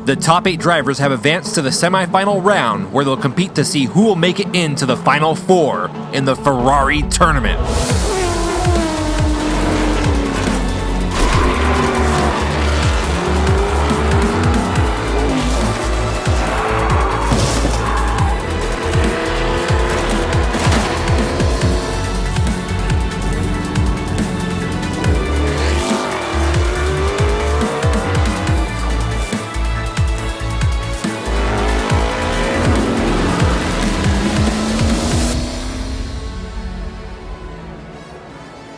The top 8 drivers have advanced to the semi-final round, where they'll compete to see who will make it into the final 4 in the Ferrari Tournament.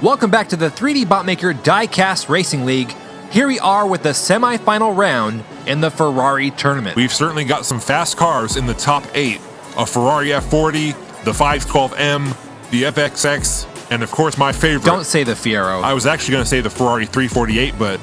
Welcome back to the 3D Botmaker Diecast Racing League. Here we are with the semi-final round in the Ferrari Tournament. We've certainly got some fast cars in the top 8. A Ferrari F40, the 512M, the FXX, and of course my favorite. Don't say the Fiero. I was actually going to say the Ferrari 348, but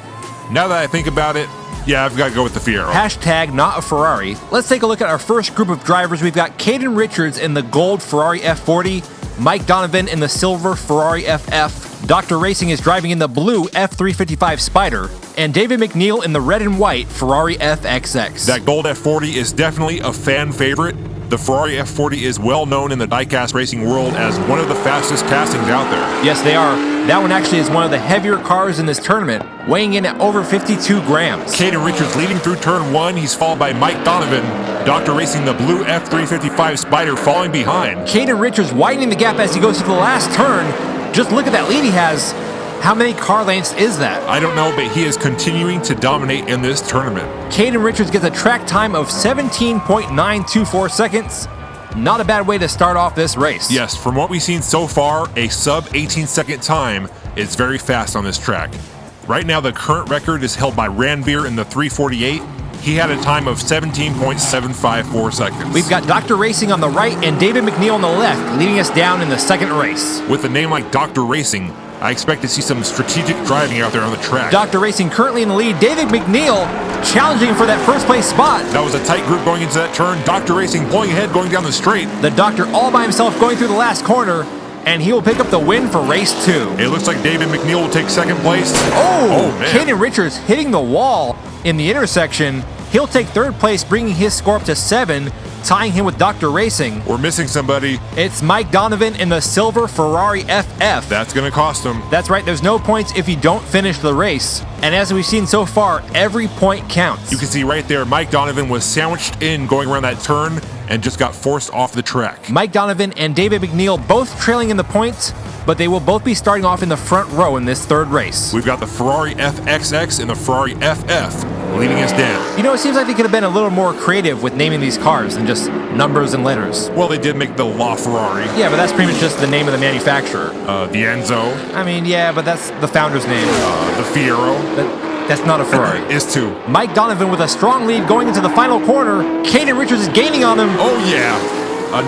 now that I think about it, yeah, I've got to go with the Fiero. Hashtag not a Ferrari. Let's take a look at our first group of drivers. We've got Caden Richards in the gold Ferrari F40, Mike Donovan in the silver Ferrari FF, Dr. Racing is driving in the blue F355 Spider, and David McNeil in the red and white Ferrari FXX. That gold F40 is definitely a fan favorite. The Ferrari F40 is well known in the diecast racing world as one of the fastest castings out there. Yes, they are. That one actually is one of the heavier cars in this tournament, weighing in at over 52 grams. Caden Richards leading through turn 1. He's followed by Mike Donovan. Dr. Racing the blue F355 Spider falling behind. Caden Richards widening the gap as he goes to the last turn. Just look at that lead he has. How many car lengths is that? I don't know, but he is continuing to dominate in this tournament. Caden Richards gets a track time of 17.924 seconds. Not a bad way to start off this race. Yes, from what we've seen so far, a sub 18-second time is very fast on this track. Right now, the current record is held by Ranveer in the 348. He had a time of 17.754 seconds. We've got Dr. Racing on the right and David McNeil on the left, leading us down in the second race. With a name like Dr. Racing, I expect to see some strategic driving out there on the track. Dr. Racing currently in the lead. David McNeil challenging for that first place spot. That was a tight group going into that turn. Dr. Racing pulling ahead going down the straight. The Doctor all by himself going through the last corner, and he will pick up the win for race 2. It looks like David McNeil will take second place. Oh man. Caden Richards hitting the wall in the intersection. He'll take third place, bringing his score up to 7, tying him with Dr. Racing. We're missing somebody. It's Mike Donovan in the silver Ferrari FF. That's going to cost him. That's right, there's no points if you don't finish the race. And as we've seen so far, every point counts. You can see right there, Mike Donovan was sandwiched in going around that turn and just got forced off the track. Mike Donovan and David McNeil both trailing in the points, but they will both be starting off in the front row in this third race. We've got the Ferrari FXX and the Ferrari FF leading us down. You know, it seems like they could have been a little more creative with naming these cars than just numbers and letters. Well, they did make the La Ferrari. Yeah, but that's pretty much just the name of the manufacturer. The Enzo. I mean, yeah, but that's the founder's name. The Fiero. That's not a Ferrari. Is too. Mike Donovan with a strong lead going into the final corner. Caden Richards is gaining on him. Oh, yeah.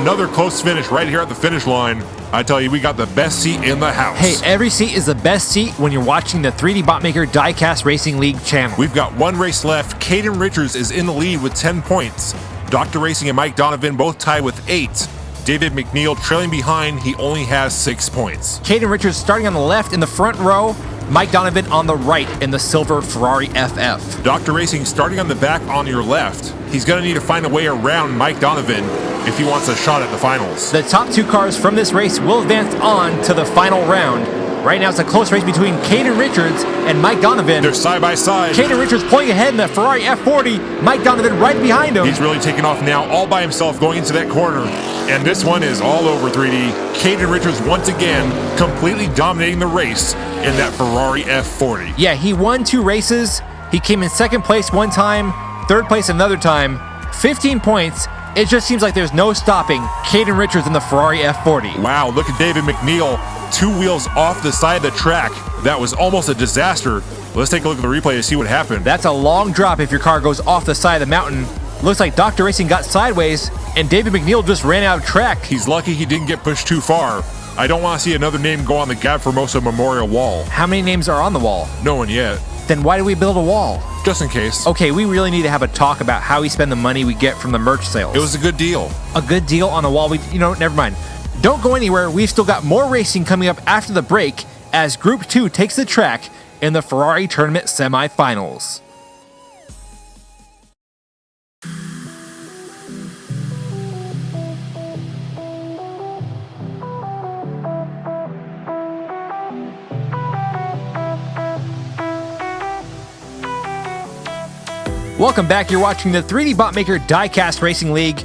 Another close finish right here at the finish line. I tell you, we got the best seat in the house. Hey, every seat is the best seat when you're watching the 3D Botmaker Diecast Racing League channel. We've got one race left. Caden Richards is in the lead with 10 points. Dr. Racing and Mike Donovan both tied with 8. David McNeil trailing behind. He only has 6 points. Caden Richards starting on the left in the front row. Mike Donovan on the right in the silver Ferrari FF. Dr. Racing starting on the back on your left. He's going to need to find a way around Mike Donovan if he wants a shot at the finals. The top 2 cars from this race will advance on to the final round. Right now it's a close race between Caden Richards and Mike Donovan. They're side by side. Caden Richards pulling ahead in the Ferrari F40. Mike Donovan right behind him. He's really taking off now all by himself going into that corner. And this one is all over 3D. Caden Richards once again completely dominating the race in that Ferrari F40. Yeah, he won 2 races. He came in second place one time, third place another time. 15 points. It just seems like there's no stopping Caden Richards in the Ferrari F40. Wow, look at David McNeil. 2 wheels off the side of the track. That was almost a disaster. Let's take a look at the replay to see what happened. That's a long drop if your car goes off the side of the mountain. Looks like Dr. Racing got sideways, and David McNeil just ran out of track. He's lucky he didn't get pushed too far. I don't want to see another name go on the Gab Formosa Memorial wall. How many names are on the wall? No one yet. Then why do we build a wall? Just in case. Okay, we really need to have a talk about how we spend the money we get from the merch sales. It was a good deal. A good deal on the wall. Never mind. Don't go anywhere. We've still got more racing coming up after the break as Group 2 takes the track in the Ferrari Tournament semifinals. Welcome back. You're watching the 3D bot maker Diecast Racing League.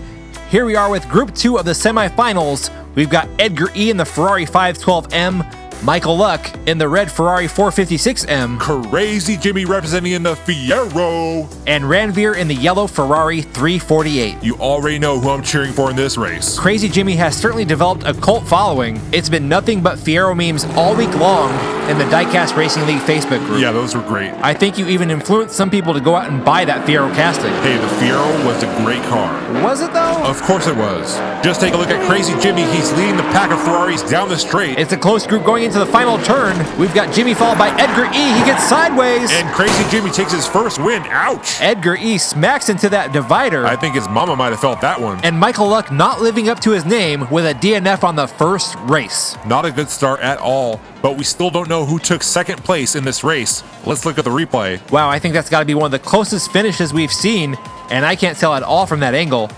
Here we are with Group 2 of the semifinals. We've got Edgar E. in the Ferrari 512M, Michael Luck in the red Ferrari 456M, Crazy Jimmy representing in the Fiero, and Ranveer in the yellow Ferrari 348. You already know who I'm cheering for in this race. Crazy Jimmy has certainly developed a cult following. It's been nothing but Fiero memes all week long in the Diecast Racing League Facebook group. Yeah, those were great. I think you even influenced some people to go out and buy that Fiero casting. Hey, the Fiero was a great car. Was it though? Of course it was. Just take a look at Crazy Jimmy. He's leading the pack of Ferraris down the straight. It's a close group going into the final turn. We've got Jimmy followed by Edgar E. He gets sideways. And Crazy Jimmy takes his first win. Ouch! Edgar E. smacks into that divider. I think his mama might have felt that one. And Michael Luck not living up to his name with a DNF on the first race. Not a good start at all, but we still don't know who took second place in this race. Let's look at the replay. Wow, I think that's got to be one of the closest finishes we've seen, and I can't tell at all from that angle.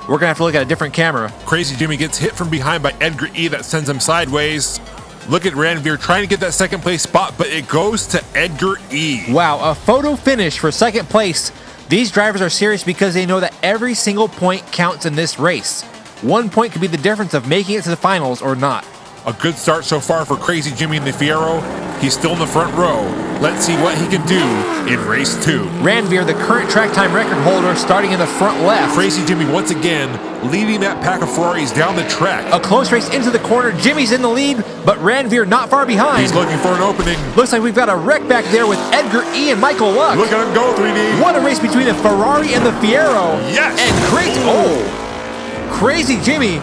We're going to have to look at a different camera. Crazy Jimmy gets hit from behind by Edgar E. That sends him sideways. Look at Ranveer trying to get that second place spot, but it goes to Edgar E. Wow, a photo finish for second place. These drivers are serious because they know that every single point counts in this race. 1 point could be the difference of making it to the finals or not. A good start so far for Crazy Jimmy in the Fiero. He's still in the front row. Let's see what he can do in race 2. Ranveer, the current track time record holder, starting in the front left. Crazy Jimmy once again leading that pack of Ferraris down the track. A close race into the corner. Jimmy's in the lead, but Ranveer not far behind. He's looking for an opening. Looks like we've got a wreck back there with Edgar E. and Michael Luck. Look at him go, 3D. What a race between the Ferrari and the Fiero. Yes. And Crazy Jimmy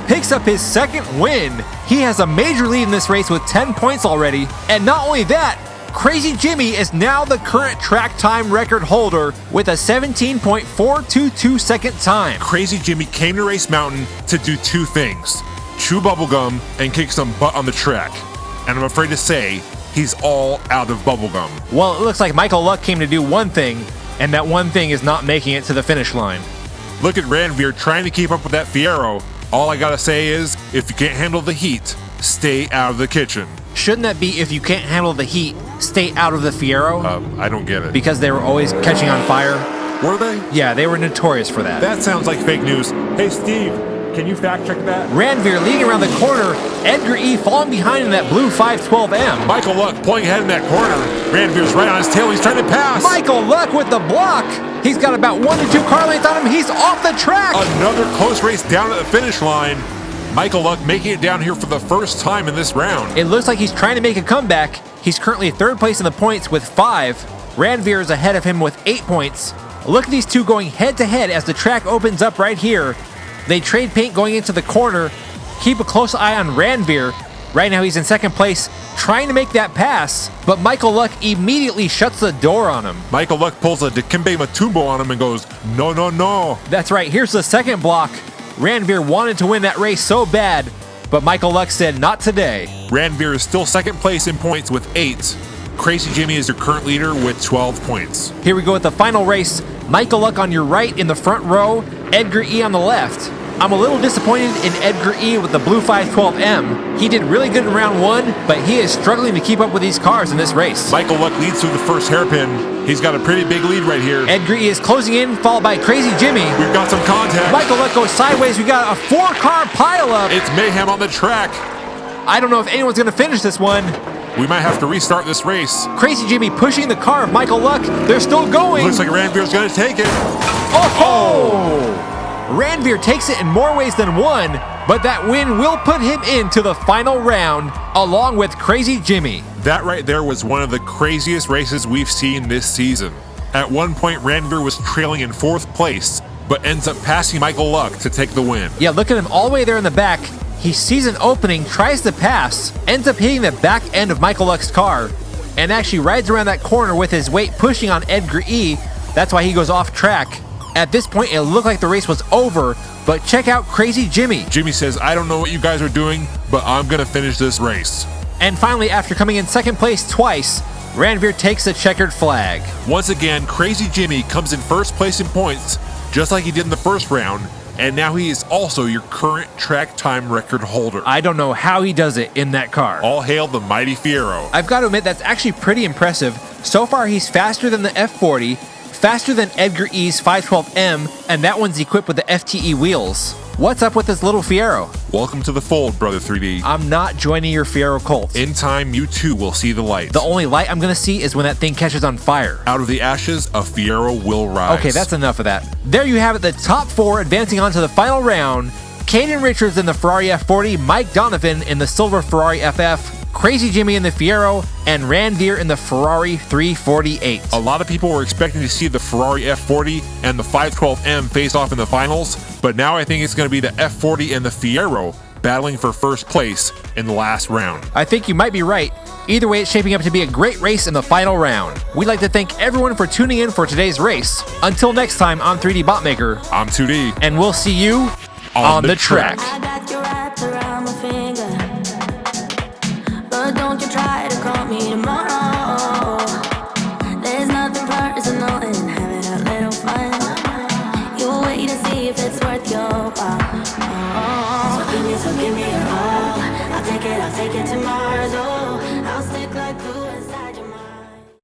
picks up his second win. He has a major lead in this race with 10 points already. And not only that, Crazy Jimmy is now the current track time record holder with a 17.422 second time. Crazy Jimmy came to Race Mountain to do two things: chew bubblegum and kick some butt on the track. And I'm afraid to say, he's all out of bubblegum. Well, it looks like Michael Luck came to do one thing, and that one thing is not making it to the finish line. Look at Ranveer trying to keep up with that Fiero. All I gotta say is, if you can't handle the heat, stay out of the kitchen. Shouldn't that be, if you can't handle the heat, stay out of the Fiero? I don't get it. Because they were always catching on fire? Were they? Yeah, they were notorious for that. That sounds like fake news. Hey, Steve, can you fact check that? Ranveer leading around the corner. Edgar E. falling behind in that blue 512M. Michael Luck pulling ahead in that corner. Ranveer's right on his tail. He's trying to pass. Michael Luck with the block. He's got about 1 to 2 car lengths on him. He's off the track. Another close race down at the finish line. Michael Luck making it down here for the first time in this round. It looks like he's trying to make a comeback. He's currently third place in the points with 5. Ranveer is ahead of him with 8 points. Look at these two going head to head as the track opens up right here. They trade paint going into the corner. Keep a close eye on Ranveer. Right now he's in second place, trying to make that pass, but Michael Luck immediately shuts the door on him. Michael Luck pulls a Dikembe Mutombo on him and goes, no, no, no. That's right, here's the second block. Ranveer wanted to win that race so bad, but Michael Luck said not today. Ranveer is still second place in points with 8. Crazy Jimmy is your current leader with 12 points. Here we go with the final race. Michael Luck on your right in the front row, Edgar E. on the left. I'm a little disappointed in Edgar E. with the blue 512M. He did really good in round 1, but he is struggling to keep up with these cars in this race. Michael Luck leads through the first hairpin. He's got a pretty big lead right here. Edgar E. is closing in, followed by Crazy Jimmy. We've got some contact. Michael Luck goes sideways. We got a 4-car pileup. It's mayhem on the track. I don't know if anyone's going to finish this one. We might have to restart this race. Crazy Jimmy pushing the car of Michael Luck. They're still going. Looks like Ranveer's going to take it. Oh! Ranveer takes it in more ways than one, but that win will put him into the final round, along with Crazy Jimmy. That right there was one of the craziest races we've seen this season. At one point, Ranveer was trailing in 4th place, but ends up passing Michael Luck to take the win. Yeah, look at him all the way there in the back. He sees an opening, tries to pass, ends up hitting the back end of Michael Luck's car, and actually rides around that corner with his weight pushing on Edgar E. That's why he goes off track. At this point, it looked like the race was over, but check out Crazy Jimmy. Jimmy says, I don't know what you guys are doing, but I'm going to finish this race. And finally, after coming in second place twice, Ranveer takes the checkered flag. Once again, Crazy Jimmy comes in first place in points, just like he did in the first round, and now he is also your current track time record holder. I don't know how he does it in that car. All hail the mighty Fiero. I've got to admit, that's actually pretty impressive. So far, he's faster than the F40, faster than Edgar E's 512M, and that one's equipped with the FTE wheels. What's up with this little Fiero? Welcome to the fold, Brother 3D. I'm not joining your Fiero cult. In time, you too will see the light. The only light I'm going to see is when that thing catches on fire. Out of the ashes, a Fiero will rise. Okay, that's enough of that. There you have it, the top 4 advancing on to the final round. Caden Richards in the Ferrari F40, Mike Donovan in the silver Ferrari FF, Crazy Jimmy in the Fiero, and Ranveer in the Ferrari 348. A lot of people were expecting to see the Ferrari F40 and the 512M face off in the finals, but now I think it's going to be the F40 and the Fiero battling for first place in the last round. I think you might be right. Either way, it's shaping up to be a great race in the final round. We'd like to thank everyone for tuning in for today's race. Until next time, I'm 3D Botmaker. I'm 2D. And we'll see you on the track. I got you wrapped around my finger, but don't you try to call me tomorrow. There's nothing personal in having a little fun. You'll wait to see if it's worth your while. So give me your all. I'll take it to Mars.